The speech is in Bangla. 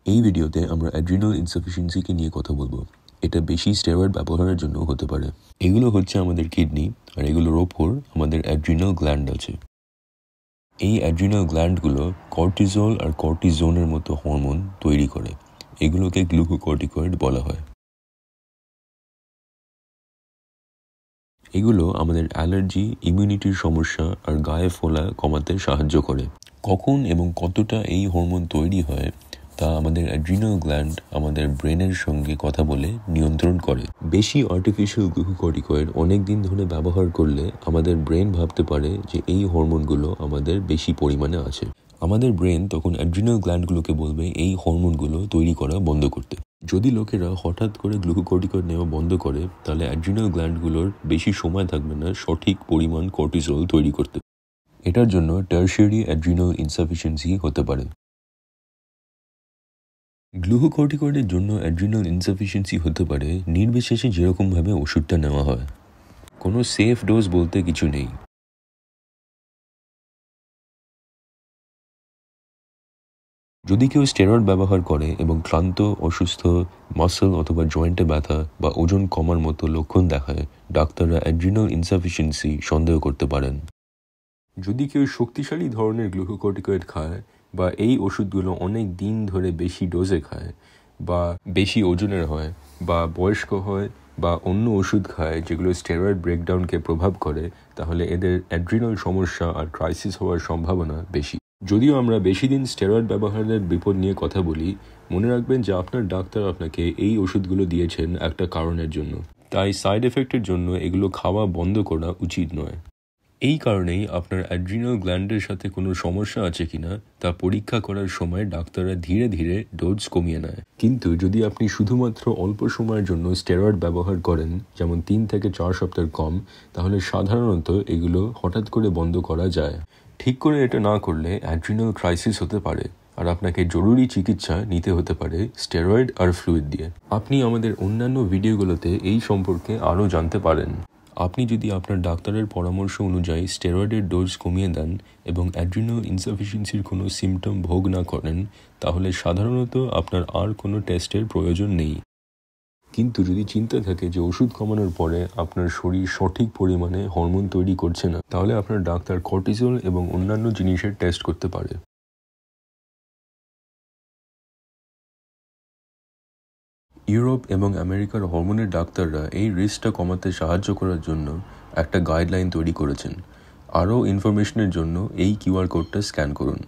এই ভিডিওতে আমরা অ্যাড্রিনাল ইনসাফিসিয়েন্সিকে নিয়ে কথা বলবো। এটা বেশি স্টেরয়েড ব্যবহারের জন্য হতে পারে। এগুলো হচ্ছে আমাদের কিডনি, আর এগুলোর ওপর আমাদের অ্যাড্রিনাল গ্ল্যান্ড আছে। এই অ্যাড্রিনাল গ্ল্যান্ডগুলো কর্টিজল আর কর্টিজোনের মতো হরমোন তৈরি করে। এগুলোকে গ্লুকোকর্টিকয়েড বলা হয়। এগুলো আমাদের অ্যালার্জি, ইমিউনিটির সমস্যা আর গায়ে ফোলা কমাতে সাহায্য করে। কখন এবং কতটা এই হরমোন তৈরি হয় তা আমাদের অ্যাড্রিনাল গ্ল্যান্ড আমাদের ব্রেনের সঙ্গে কথা বলে নিয়ন্ত্রণ করে। বেশি আর্টিফিশিয়াল গ্লুকোকর্টিকয়েড অনেক দিন ধরে ব্যবহার করলে আমাদের ব্রেন ভাবতে পারে যে এই হরমোনগুলো আমাদের বেশি পরিমাণে আছে। আমাদের ব্রেন তখন অ্যাড্রিনাল গ্ল্যান্ডগুলোকে বলবে এই হরমোনগুলো তৈরি করা বন্ধ করতে। যদি লোকেরা হঠাৎ করে গ্লুকোকর্টিকয়েড নেওয়া বন্ধ করে, তাহলে অ্যাড্রিনাল গ্ল্যান্ডগুলোর বেশি সময় থাকবে না সঠিক পরিমাণ কর্টিসল তৈরি করতে। এটার জন্য টারশিয়ারি অ্যাড্রিনাল ইনসাফিসিয়েন্সি হতে পারে। গ্লুকোকর্টিকয়েডের জন্য অ্যাড্রিনাল ইনসাফিসিয়েন্সি হতে পারে নির্বিশেষে যেরকমভাবে ওষুধটা নেওয়া হয়। কোনো সেফ ডোজ বলতে কিছু নেই। যদি কেউ স্টেরয়েড ব্যবহার করে এবং ক্লান্ত, অসুস্থ, মাসল অথবা জয়েন্টে ব্যথা বা ওজন কমার মতো লক্ষণ দেখায়, ডাক্তাররা অ্যাড্রিনাল ইনসাফিসিয়েন্সি সন্দেহ করতে পারেন। যদি কেউ শক্তিশালী ধরনের গ্লুকোকর্টিকয়েড খায় বা এই ওষুধগুলো অনেক দিন ধরে বেশি ডোজে খায় বা বেশি ওজনের হয় বা বয়স্ক হয় বা অন্য ওষুধ খায় যেগুলো স্টেরয়েড ব্রেকডাউনকে প্রভাব করে, তাহলে এদের অ্যাড্রিনাল সমস্যা আর ক্রাইসিস হওয়ার সম্ভাবনা বেশি। যদিও আমরা বেশি দিন স্টেরয়েড ব্যবহারের বিপদ নিয়ে কথা বলি, মনে রাখবেন যে আপনার ডাক্তার আপনাকে এই ওষুধগুলো দিয়েছেন একটা কারণের জন্য। তাই সাইড এফেক্টের জন্য এগুলো খাওয়া বন্ধ করা উচিত নয়। এই কারণেই আপনার অ্যাড্রিনাল গ্ল্যান্ডের সাথে কোনো সমস্যা আছে কিনা তা পরীক্ষা করার সময় ডাক্তাররা ধীরে ধীরে ডোজ কমিয়ে নেয়। কিন্তু যদি আপনি শুধুমাত্র অল্প সময়ের জন্য স্টেরয়েড ব্যবহার করেন, যেমন 3 থেকে 4 সপ্তাহের কম, তাহলে সাধারণত এগুলো হঠাৎ করে বন্ধ করা যায়। ঠিক করে এটা না করলে অ্যাড্রিনাল ক্রাইসিস হতে পারে আর আপনাকে জরুরি চিকিৎসা নিতে হতে পারে স্টেরয়েড আর ফ্লুইড দিয়ে। আপনি আমাদের অন্যান্য ভিডিওগুলোতে এই সম্পর্কে আরও জানতে পারেন। আপনি যদি আপনার ডাক্তারের পরামর্শ অনুযায়ী স্টেরয়েডের ডোজ কমিয়ে দেন এবং অ্যাড্রিনাল ইনসাফিসিয়েন্সির কোনো সিমটম ভোগ না করেন, তাহলে সাধারণত আপনার আর কোনো টেস্টের প্রয়োজন নেই। কিন্তু যদি চিন্তা থাকে যে ওষুধ কমানোর পরে আপনার শরীর সঠিক পরিমাণে হরমোন তৈরি করছে না, তাহলে আপনার ডাক্তার কর্টিসল এবং অন্যান্য জিনিসের টেস্ট করতে পারে। ইউরোপ এবং আমেরিকার হরমোনের ডাক্তাররা এই রিস্কটা কমাতে সাহায্য করার জন্য একটা গাইডলাইন তৈরি করেছেন। আরও ইনফরমেশনের জন্য এই কিউআর কোডটা স্ক্যান করুন।